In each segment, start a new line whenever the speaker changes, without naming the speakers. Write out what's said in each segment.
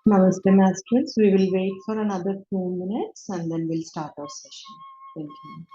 Namaste, Masters. We will wait for another 2 minutes and then we'll start our session. Thank you.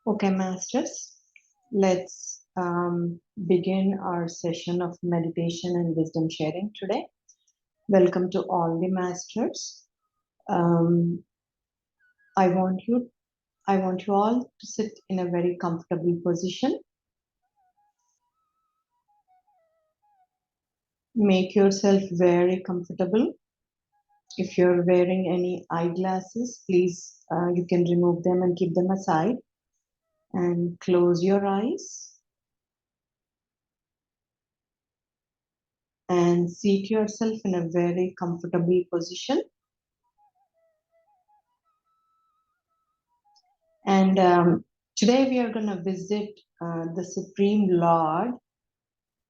Okay, Masters, let's begin our session of meditation and wisdom sharing today. Welcome to all the Masters. I want you all to sit in a very comfortable position. Make yourself very comfortable. If you're wearing any eyeglasses, please, you can remove them and keep them aside. And close your eyes. And seat yourself in a very comfortable position. And today we are going to visit the Supreme Lord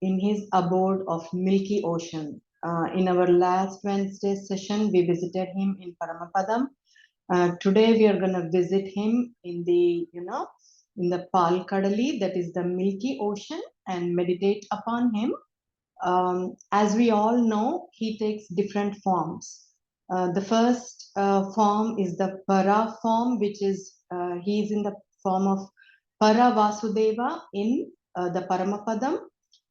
in his abode of Milky Ocean. In our last Wednesday session, we visited him in Paramapadam. Today we are going to visit him in the, in the Palkadali, that is the Milky Ocean, and meditate upon him. As we all know, he takes different forms. The first form is the Para form, which is, he is in the form of Para Vasudeva in the Paramapadam.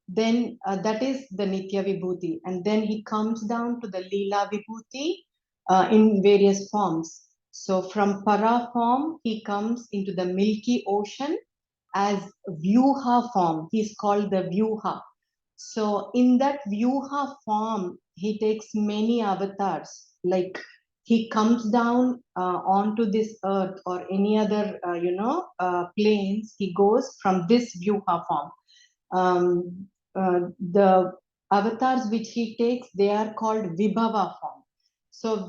Then that is the Nitya Vibhuti. And then he comes down to the Leela Vibhuti in various forms. So from Para form, he comes into the Milky Ocean as Vyuha form. He's called the Vyuha. So in that Vyuha form, he takes many avatars. Like he comes down onto this earth or any other, planes. He goes from this Vyuha form. The avatars which he takes, they are called Vibhava form. So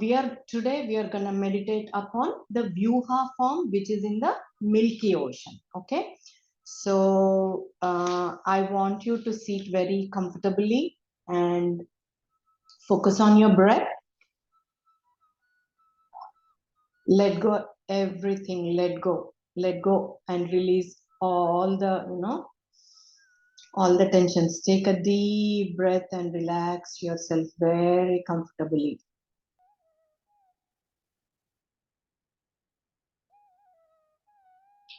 today we are going to meditate upon the Vyuha form, which is in the Milky Ocean. Okay. So I want you to sit very comfortably and focus on your breath. Let go everything, let go and release all the, all the tensions. Take a deep breath and relax yourself very comfortably.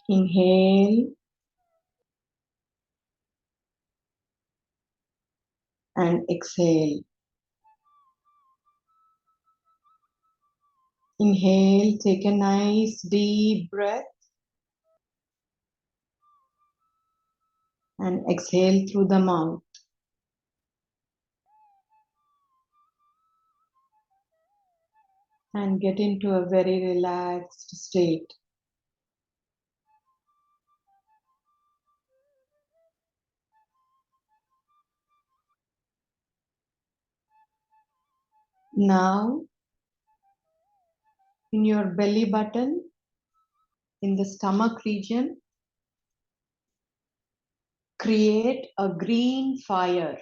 Inhale and exhale. Inhale, take a nice deep breath and exhale through the mouth. And get into a very relaxed state. Now, in your belly button, in the stomach region, create a green fire.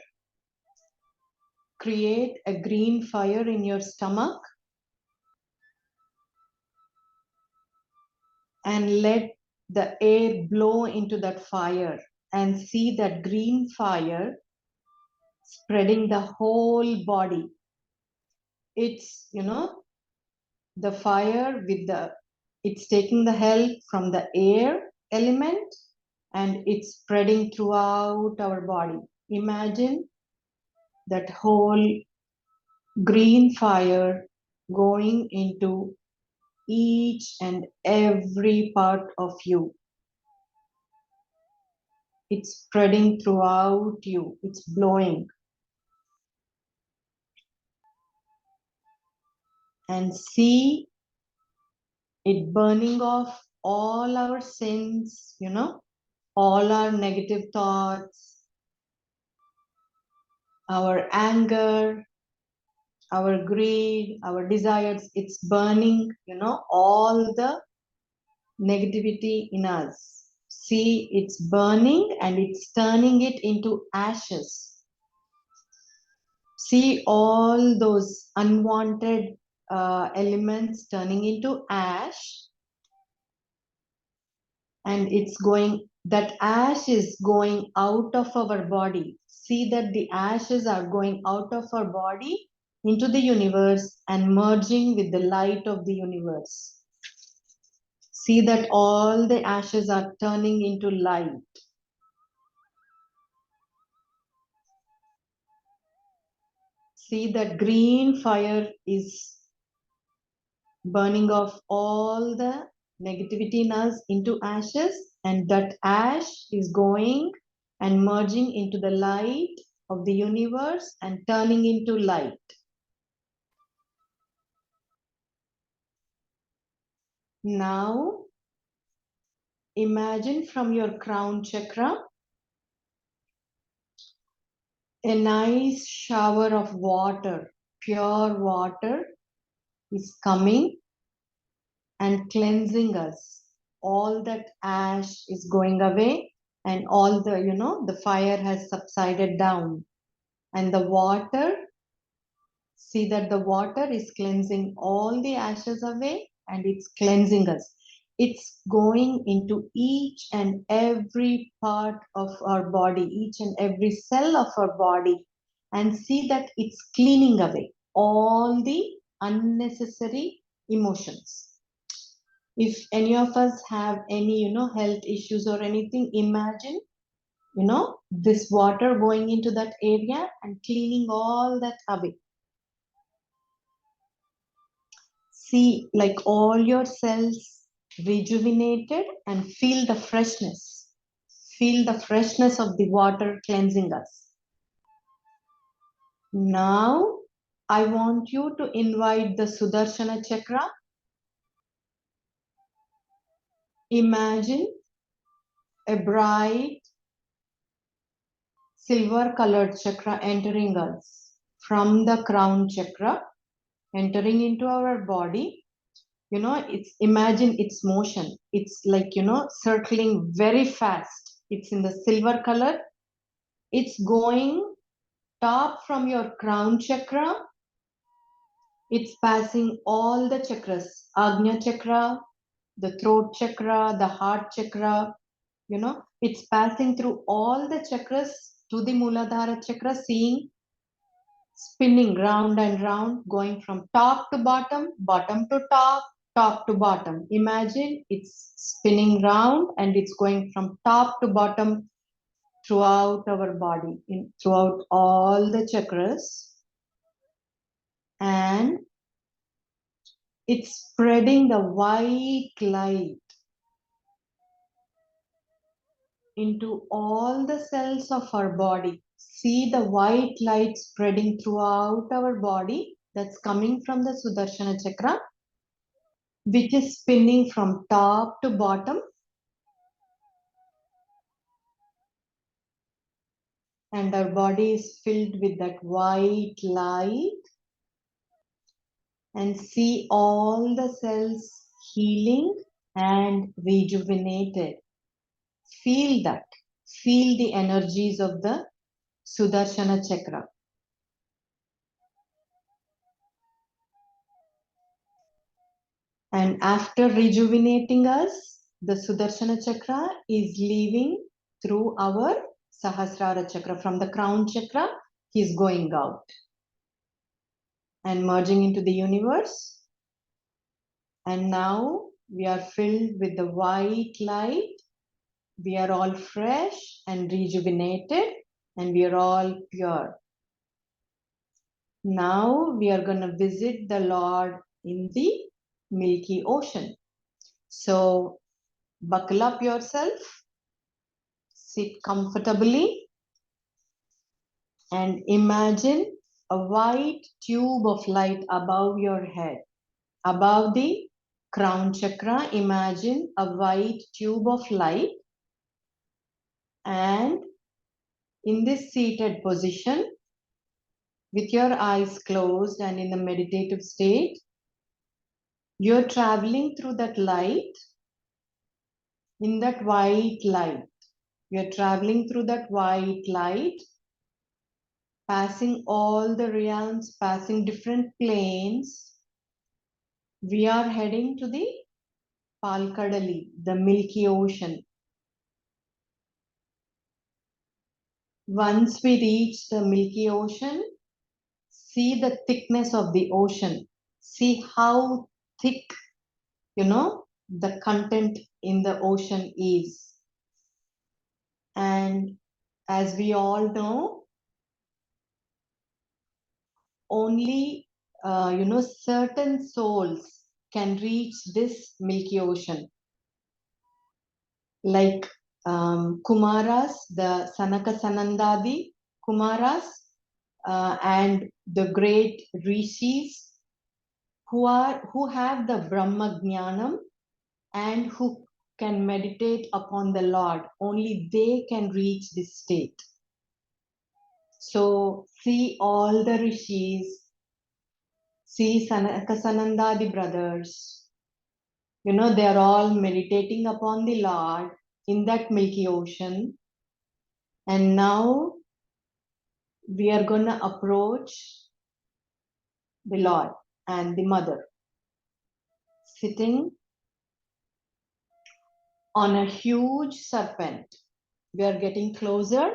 Create a green fire in your stomach and let the air blow into that fire and see that green fire spreading the whole body. It's, the fire with it's taking the help from the air element and it's spreading throughout our body. Imagine that whole green fire going into each and every part of you. It's spreading throughout you. It's blowing. And see it burning off all our sins, all our negative thoughts, our anger, our greed, our desires. It's burning, all the negativity in us. See, it's burning and it's turning it into ashes. See all those unwanted elements turning into ash, and that ash is going out of our body. See that the ashes are going out of our body into the universe and merging with the light of the universe. See that all the ashes are turning into light. See that green fire is burning off all the negativity in us into ashes, and that ash is going and merging into the light of the universe and turning into light. Now, imagine from your crown chakra a nice shower of water, pure water is coming and cleansing us. All that ash is going away and all the fire has subsided down. And the water, see that the water is cleansing all the ashes away and it's cleansing us. It's going into each and every part of our body, each and every cell of our body, and see that it's cleaning away all the unnecessary emotions. If any of us have any, health issues or anything, imagine, this water going into that area and cleaning all that away. See, like all your cells rejuvenated and feel the freshness. Feel the freshness of the water cleansing us. Now, I want you to invite the Sudarshana Chakra. Imagine a bright silver colored chakra entering us from the crown chakra, entering into our body. Imagine its motion. It's like, circling very fast. It's in the silver color. It's going top from your crown chakra. It's passing all the chakras, Agnya chakra, the throat chakra, the heart chakra, it's passing through all the chakras to the Muladhara chakra, seeing spinning round and round, going from top to bottom, bottom to top, top to bottom. Imagine it's spinning round and it's going from top to bottom throughout our body, throughout all the chakras. And it's spreading the white light into all the cells of our body. See the white light spreading throughout our body that's coming from the Sudarshana chakra, which is spinning from top to bottom. And our body is filled with that white light. and see all the cells healing and rejuvenated. Feel that. Feel the energies of the Sudarshana Chakra. And after rejuvenating us, the Sudarshana Chakra is leaving through our Sahasrara Chakra. From the crown chakra, he is going out and merging into the universe. And now we are filled with the white light. We are all fresh and rejuvenated, and we are all pure. Now we are going to visit the Lord in the Milky Ocean. So buckle up yourself, sit comfortably, and imagine a white tube of light above your head. Above the crown chakra, imagine a white tube of light, and in this seated position, with your eyes closed and in the meditative state, you're traveling through that light, in that white light. You're traveling through that white light, passing all the realms, passing different planes. We are heading to the Palkadali, the Milky Ocean. Once we reach the Milky Ocean, see the thickness of the ocean. See how thick, the content in the ocean is. And as we all know, only, certain souls can reach this Milky Ocean. Like Kumaras, the Sanaka Sanandadi Kumaras, and the great rishis who have the Brahma Jnanam and who can meditate upon the Lord. Only they can reach this state. So see all the rishis, see Sanaka Sanandadi brothers. They are all meditating upon the Lord in that Milky Ocean. And now we are going to approach the Lord and the Mother, sitting on a huge serpent. We are getting closer,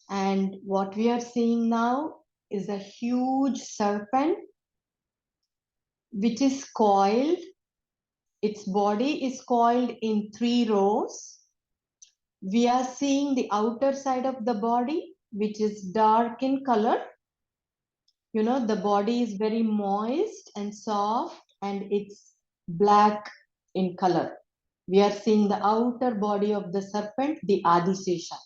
and what we are seeing now is a huge serpent which is coiled. Its body is coiled in 3 rows. We are seeing the outer side of the body, which is dark in color. The body is very moist and soft, and it's black in color. We are seeing the outer body of the serpent, the Adisesha.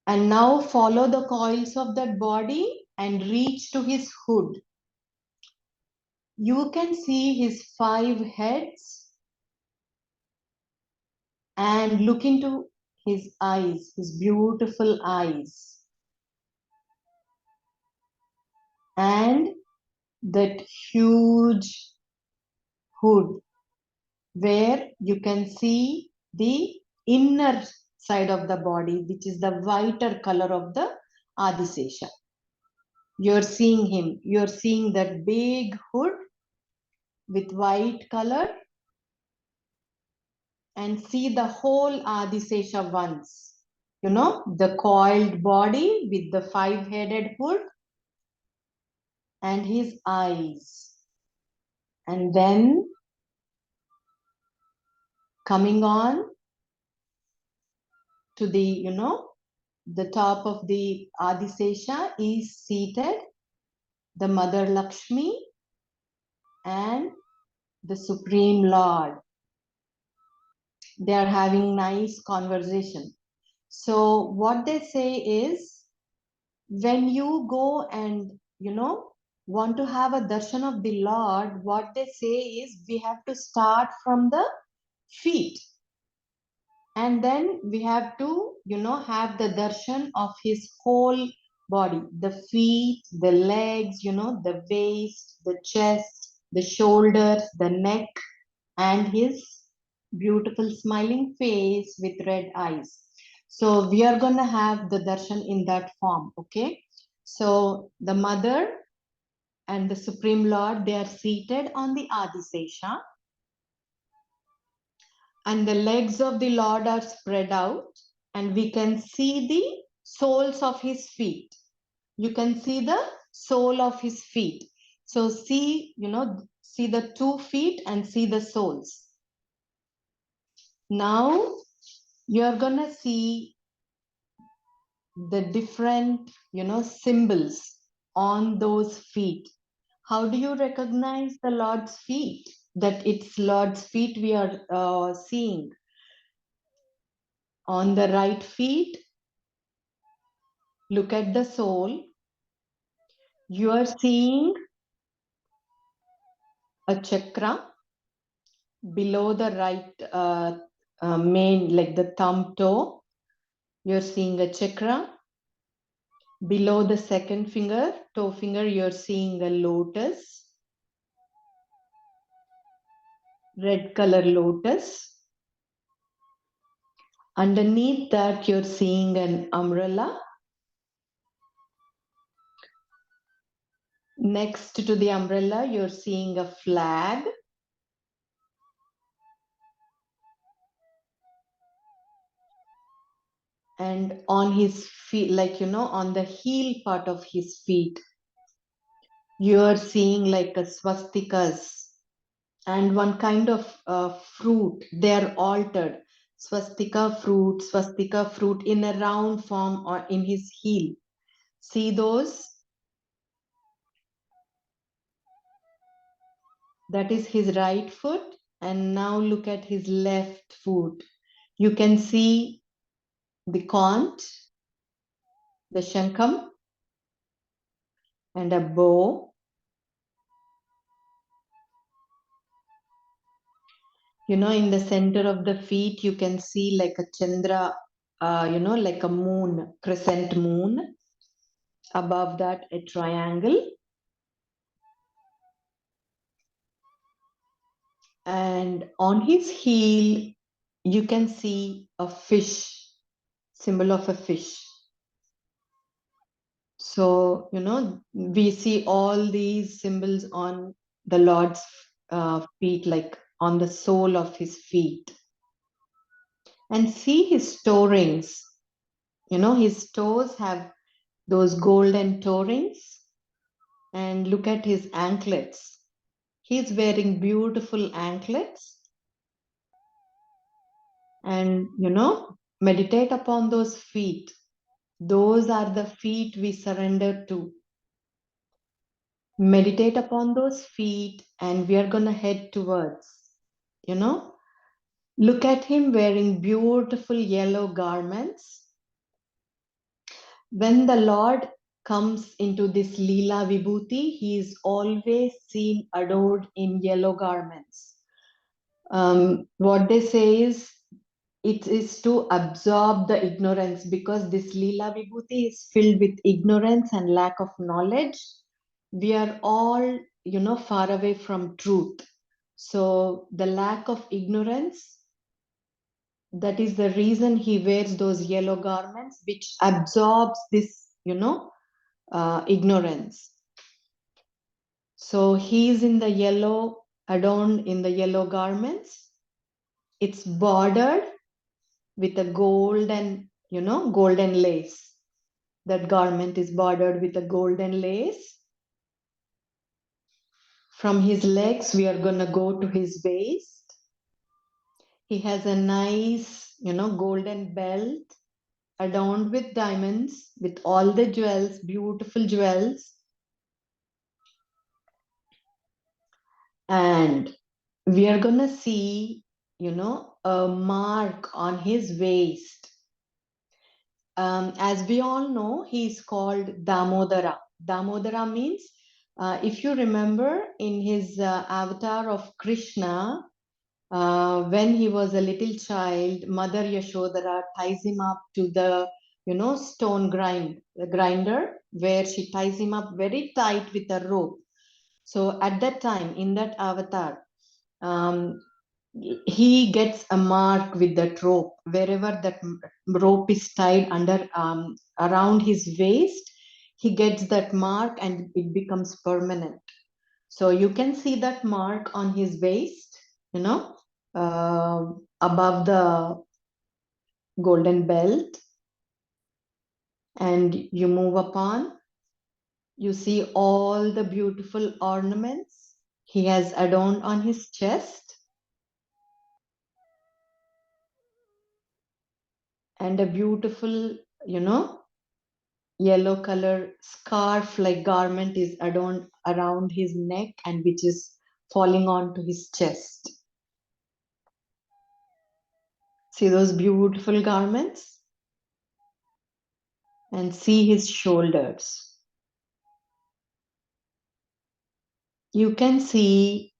And now follow the coils of that body and reach to his hood. You can see his 5 heads and look into his eyes, his beautiful eyes. And that huge hood where you can see the inner side of the body, which is the whiter color of the Adisesha. You're seeing him. You're seeing that big hood with white color, and see the whole Adisesha once. The coiled body with the 5-headed hood and his eyes. And then coming on to the, the top of the Adisesha is seated the Mother Lakshmi and the Supreme Lord. They are having nice conversation. So what they say is, when you go and, want to have a darshan of the Lord, what they say is we have to start from the feet. And then we have to, have the darshan of his whole body, the feet, the legs, the waist, the chest, the shoulders, the neck, and his beautiful smiling face with red eyes. So we are going to have the darshan in that form, okay? So the mother and the Supreme Lord, they are seated on the Adisesha, and the legs of the Lord are spread out, and we can see the soles of his feet. You can see the sole of his feet. So see, see the 2 feet and see the soles. Now you are going to see the different, symbols on those feet. How do you recognize the Lord's feet? That it's Lord's feet we are seeing. On the right feet, look at the sole. You are seeing a chakra below the right main, like the thumb toe. You're seeing a chakra. Below the second finger, toe finger, you're seeing a lotus. Red color lotus. Underneath that, you're seeing an umbrella. Next to the umbrella, you're seeing a flag. And on his feet, like, on the heel part of his feet, you're seeing like a swastikas and one kind of fruit. They're altered. Swastika fruit in a round form or in his heel. See those? That is his right foot. And now look at his left foot. You can see the conch, the shankam, and a bow. In the center of the feet, you can see like a chandra, like a moon, crescent moon. Above that, a triangle. And on his heel, you can see a fish, symbol of a fish. So, we see all these symbols on the Lord's feet, like on the sole of his feet. And see his toe rings. His toes have those golden toe rings. And look at his anklets. He's wearing beautiful anklets. And, meditate upon those feet. Those are the feet we surrender to. Meditate upon those feet, and we are going to head towards, look at him wearing beautiful yellow garments. When the Lord comes into this Leela Vibhuti, he is always seen adored in yellow garments. What they say is, it is to absorb the ignorance, because this Leela Vibhuti is filled with ignorance and lack of knowledge. We are all, far away from truth. So the lack of ignorance, that is the reason he wears those yellow garments, which absorbs this, ignorance. So he is in the yellow, adorned in the yellow garments. It's bordered with a golden, golden lace. That garment is bordered with a golden lace. From his legs, we are going to go to his waist. He has a nice, golden belt adorned with diamonds, with all the jewels, beautiful jewels. And we are going to see, a mark on his waist. As we all know, he is called Damodara. Damodara means, if you remember in his avatar of Krishna, when he was a little child, Mother Yashodhara ties him up to the, stone grinder, where she ties him up very tight with a rope. So at that time, in that avatar, um, he gets a mark with that rope. Wherever that rope is tied under around his waist, he gets that mark and it becomes permanent. So you can see that mark on his waist, you know, above the golden belt, and you move upon, you see all the beautiful ornaments he has adorned on his chest, and a beautiful, you know, yellow color scarf like garment is adorned around his neck and which is falling onto his chest. See those beautiful garments? And see his shoulders. You can see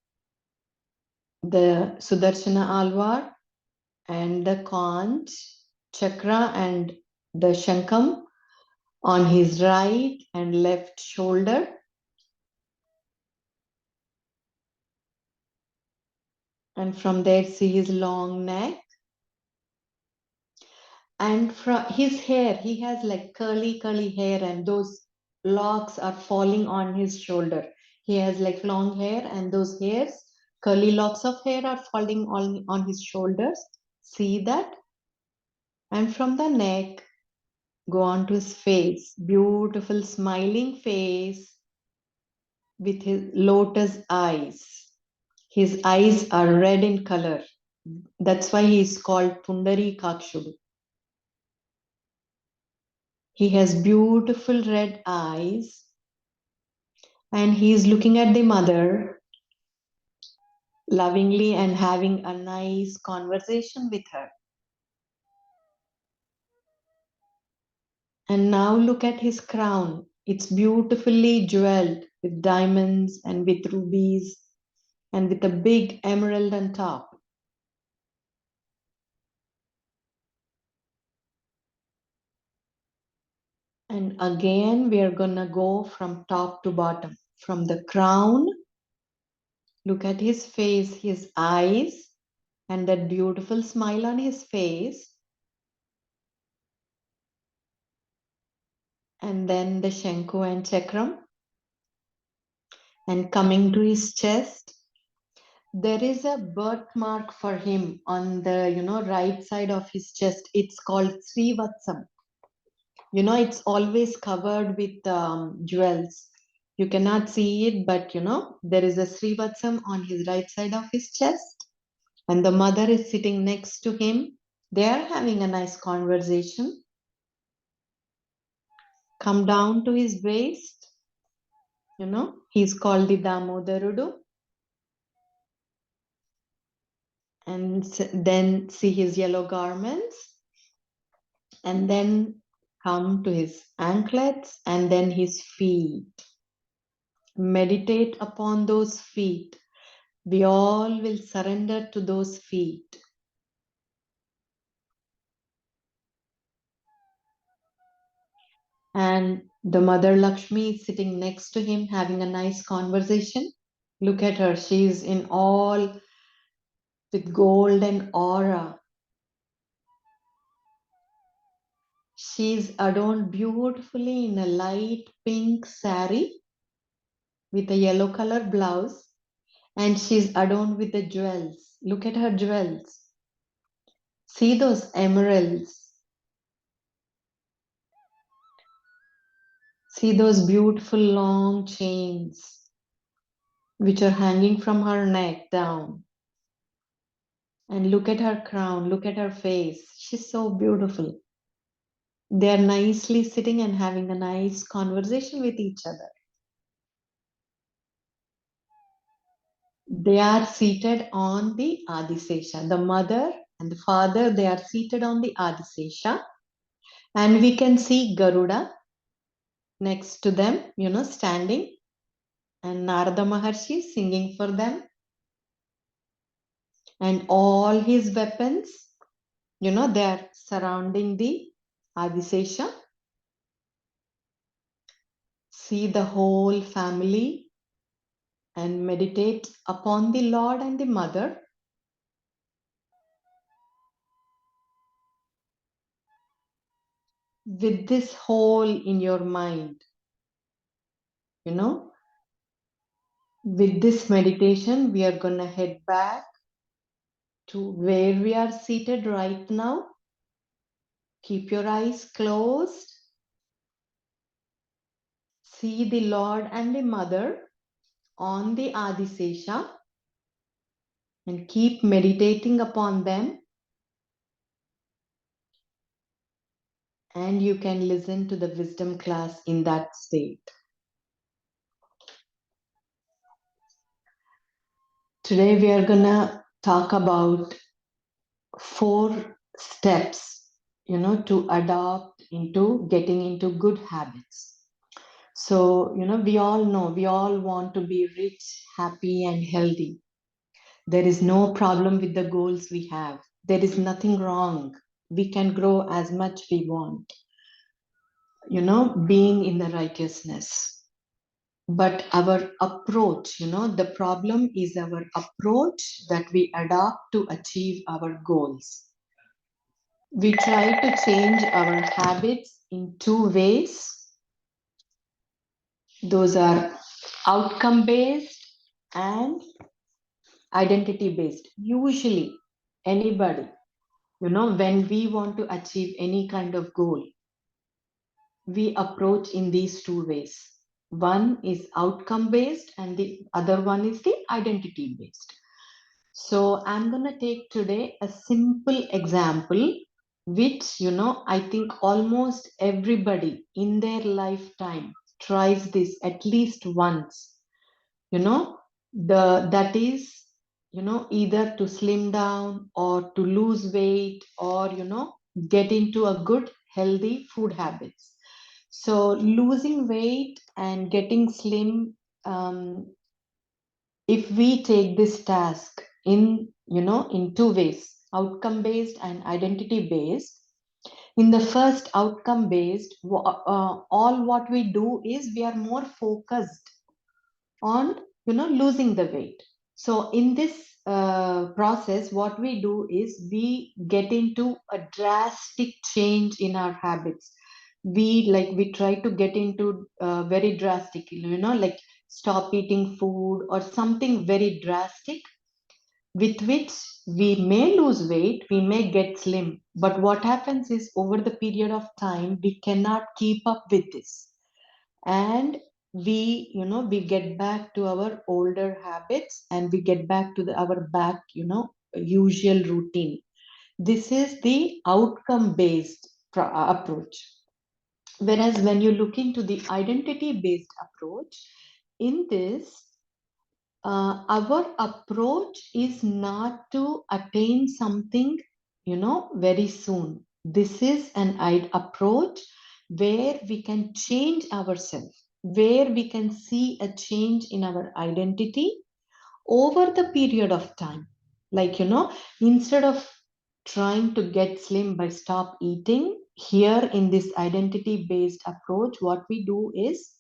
the Sudarshana Alvar and the conch, chakra and the shankam on his right and left shoulder. And from there, see his long neck. And from his hair, he has like curly hair, and those locks are falling on his shoulder. He has like long hair, and those hairs, curly locks of hair are falling on his shoulders. See that? And from the neck, go on to his face. Beautiful smiling face with his lotus eyes. His eyes are red in color. That's why he is called Pundari Kakshudu. He has beautiful red eyes and he is looking at the mother lovingly and having a nice conversation with her. And now look at his crown. It's beautifully jeweled with diamonds and with rubies and with a big emerald on top. And again, we are gonna go from top to bottom. From the crown, look at his face, his eyes, and that beautiful smile on his face. And then the Shanku and Chakram. And coming to his chest, there is a birthmark for him on the, right side of his chest. It's called Srivatsam. It's always covered with jewels. You cannot see it, but there is a Srivatsam on his right side of his chest, and the mother is sitting next to him. They are having a nice conversation. Come down to his waist. He's called the Damodarudu. And then see his yellow garments, and then come to his anklets and then his feet. Meditate upon those feet. We all will surrender to those feet. And the Mother Lakshmi is sitting next to him having a nice conversation. Look at her. She is in all with golden aura. She's adorned beautifully in a light pink sari with a yellow color blouse, and she's adorned with the jewels. Look at her jewels. See those emeralds. See those beautiful long chains which are hanging from her neck down. And look at her crown, look at her face. She's so beautiful. They're nicely sitting and having a nice conversation with each other. They are seated on the Adisesha. The mother and the father, they are seated on the Adisesha. And we can see Garuda next to them, standing. And Narada Maharshi singing for them. And all his weapons, they are surrounding the Adisesha. See the whole family and meditate upon the Lord and the Mother. With this whole in your mind, with this meditation, we are going to head back to where we are seated right now. Keep your eyes closed. See the Lord and the Mother on the Adisesha and keep meditating upon them. And you can listen to the wisdom class in that state. Today we are going to talk about 4 steps, to adopt into getting into good habits. So, we all know, we all want to be rich, happy, and healthy. There is no problem with the goals we have. There is nothing wrong. We can grow as much we want, being in the righteousness. But our approach, the problem is our approach that we adopt to achieve our goals. We try to change our habits in 2 ways. Those are outcome based and identity based. Usually, anybody, when we want to achieve any kind of goal, we approach in these 2 ways. One is outcome based and the other one is the identity based. So I'm going to take today a simple example, which, I think almost everybody in their lifetime tries this at least once, that is, either to slim down or to lose weight or, get into a good, healthy food habits. So losing weight and getting slim, if we take this task in 2 ways, outcome based and identity based. In the first outcome based, all what we do is we are more focused on losing the weight. So in this process, what we do is we get into a drastic change in our habits. We try to get into very drastic, like stop eating food or something very drastic, with which we may lose weight, we may get slim. But what happens is over the period of time, we cannot keep up with this. And we get back to our older habits and we get back to our back, usual routine. This is the outcome based approach. Whereas when you look into the identity based approach, in this, our approach is not to attain something, very soon. This is an approach where we can change ourselves, where we can see a change in our identity over the period of time. Like, instead of trying to get slim by stop eating, here in this identity based approach, what we do is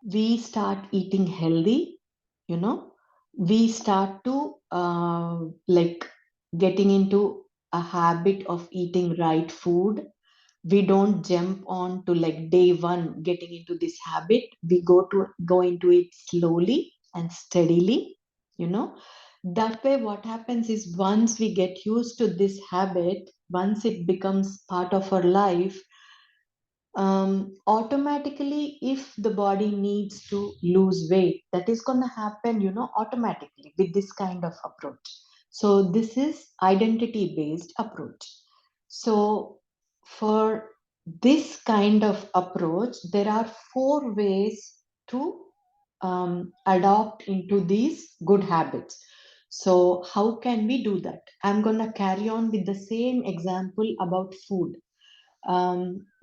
we start eating healthy, we start to like getting into a habit of eating right food. We don't jump on to like day one getting into this habit. We go into it slowly and steadily, that way what happens is once we get used to this habit, once it becomes part of our life, automatically, if the body needs to lose weight, that is going to happen, automatically with this kind of approach. So this is identity based approach. So for this kind of approach, there are 4 ways to adopt into these good habits. So how can we do that? I'm going to carry on with the same example about food.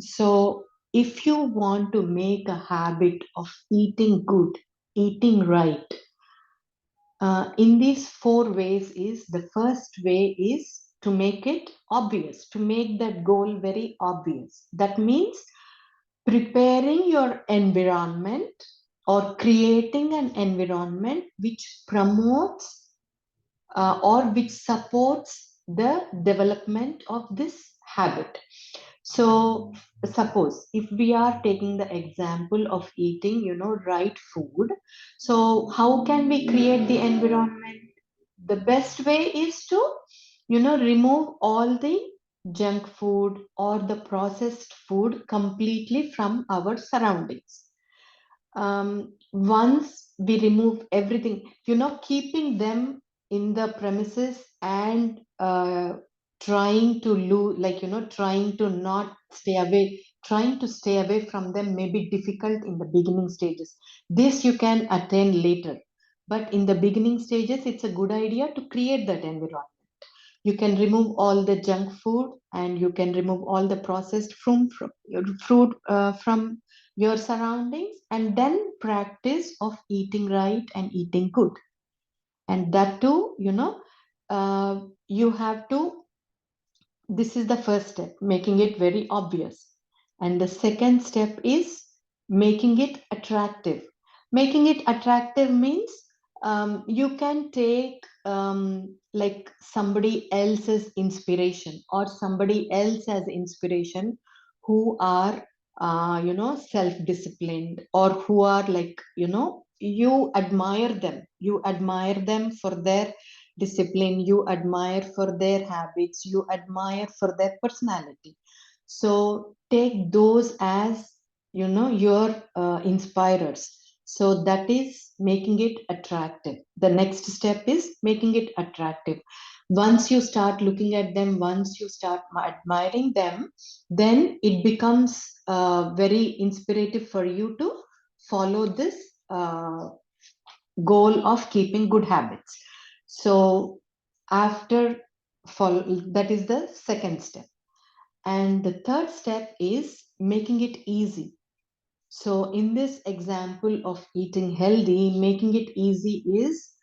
So if you want to make a habit of eating good, eating right, in these 4 ways is the first way is to make it obvious, to make that goal very obvious. That means preparing your environment or creating an environment which promotes or which supports the development of this habit. So suppose if we are taking the example of eating, right food, so how can we create the environment? The best way is to, remove all the junk food or the processed food completely from our surroundings. Once we remove everything, keeping them in the premises and trying to lose, trying to not stay away, trying to stay away from them may be difficult in the beginning stages. This you can attain later. But in the beginning stages, it's a good idea to create that environment. You can remove all the junk food and you can remove all the processed fruit from your surroundings, and then practice of eating right and eating good. And that too, you have to, this is the first step, making it very obvious. And the second step is making it attractive. Making it attractive means you can take like somebody else's inspiration or somebody else as inspiration who are self-disciplined, or who are like, you admire them for their discipline, you admire for their habits, you admire for their personality. So take those as, your inspirers. So that is making it attractive. The next step is making it attractive. Once you start looking at them, once you start admiring them, then it becomes very inspirative for you to follow this goal of keeping good habits. So after follow, that is the second step. And the third step is making it easy. So in this example of eating healthy, making it easy is,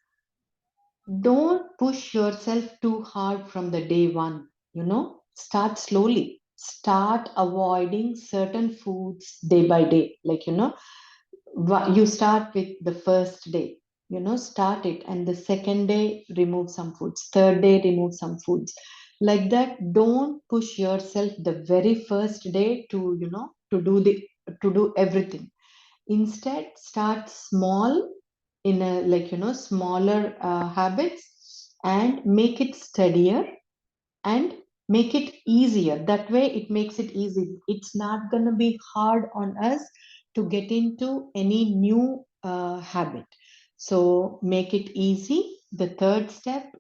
don't push yourself too hard from the day one. Start slowly. Start avoiding certain foods day by day. Like, you start with the first day, start it, and the second day remove some foods, third day remove some foods, like that. Don't push yourself the very first day to, to do everything. Instead, start small, in a, like, smaller habits, and make it steadier, and make it easier. That way it makes it easy. It's not going to be hard on us to get into any new habit. So make it easy, the third step,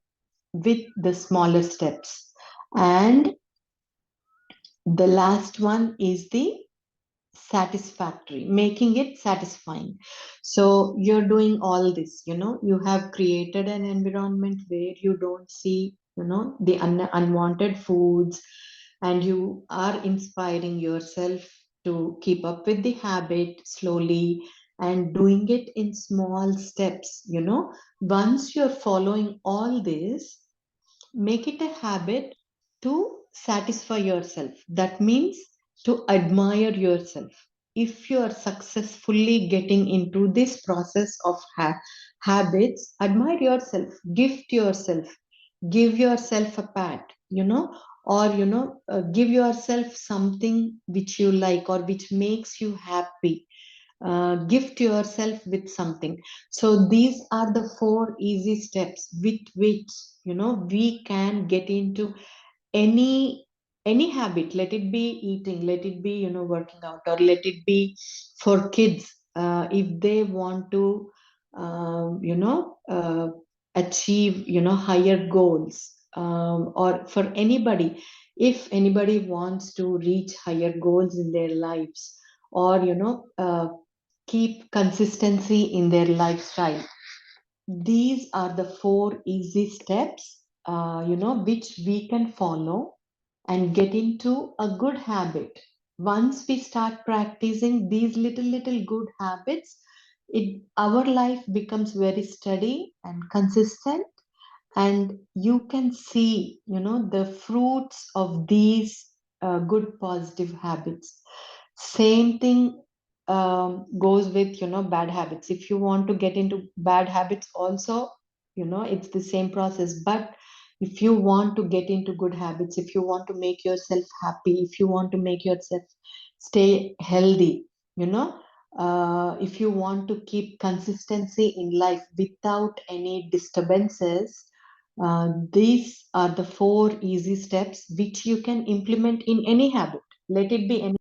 with the smaller steps. And the last one is the satisfactory, making it satisfying. So you're doing all this, you have created an environment where you don't see, the unwanted foods, and you are inspiring yourself to keep up with the habit slowly, and doing it in small steps. Once you're following all this, make it a habit to satisfy yourself. That means to admire yourself. If you are successfully getting into this process of habits, admire yourself, gift yourself, give yourself a pat, or, give yourself something which you like or which makes you happy. Gift yourself with something. So these are the four easy steps with which, we can get into any habit. Let it be eating, let it be, working out, or let it be for kids, if they want to achieve, higher goals, or for anybody, if anybody wants to reach higher goals in their lives, or, keep consistency in their lifestyle. These are the four easy steps, which we can follow and get into a good habit. Once we start practicing these little good habits, our life becomes very steady and consistent, and you can see, the fruits of these good positive habits. Same thing goes with, bad habits. If you want to get into bad habits also, it's the same process. But if you want to get into good habits, if you want to make yourself happy, if you want to make yourself stay healthy, if you want to keep consistency in life without any disturbances, these are the 4 easy steps which you can implement in any habit. Let it be any.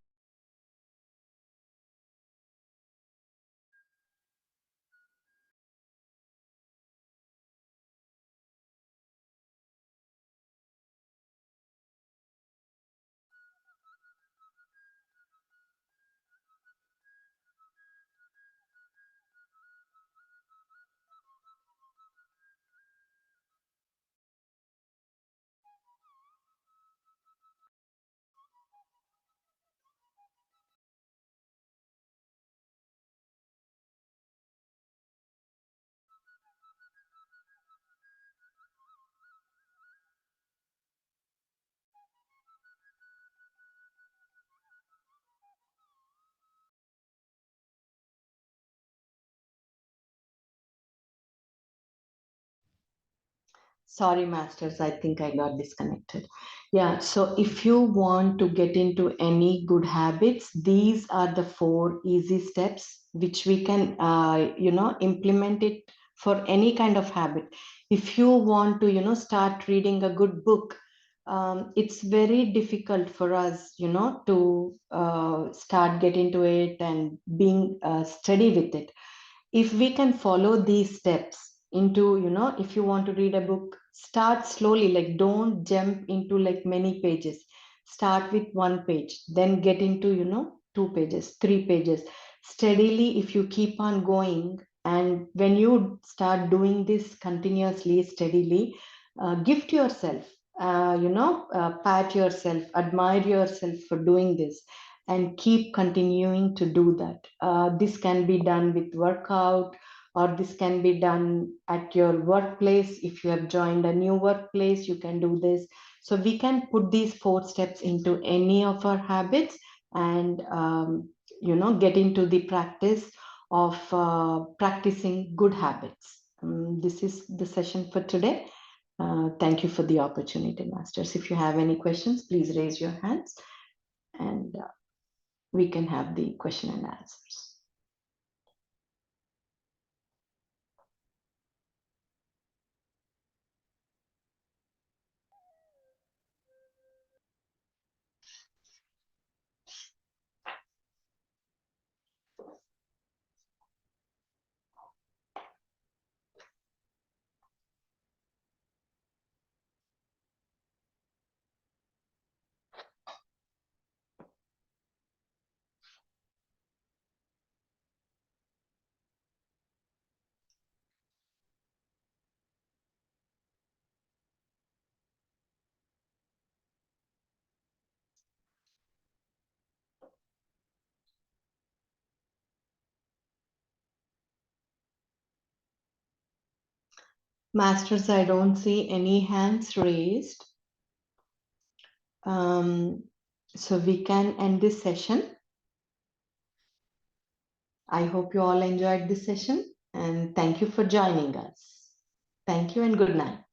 Sorry, Masters, I think I got disconnected. Yeah, so if you want to get into any good habits, these are the 4 easy steps which we can, implement it for any kind of habit. If you want to, start reading a good book, it's very difficult for us, to start getting to it and being steady with it. If we can follow these steps into, if you want to read a book, start slowly, like don't jump into like many pages. Start with 1 page, then get into, 2 pages, 3 pages. Steadily, if you keep on going, and when you start doing this continuously, steadily, gift yourself, pat yourself, admire yourself for doing this, and keep continuing to do that. This can be done with workout, or this can be done at your workplace. If you have joined a new workplace, you can do this. So we can put these 4 steps into any of our habits, and get into the practice of practicing good habits. This is the session for today. Thank you for the opportunity, Masters. If you have any questions, please raise your hands, and we can have the question and answers. Masters, I don't see any hands raised. So we can end this session. I hope you all enjoyed this session, and thank you for joining us. Thank you and good night.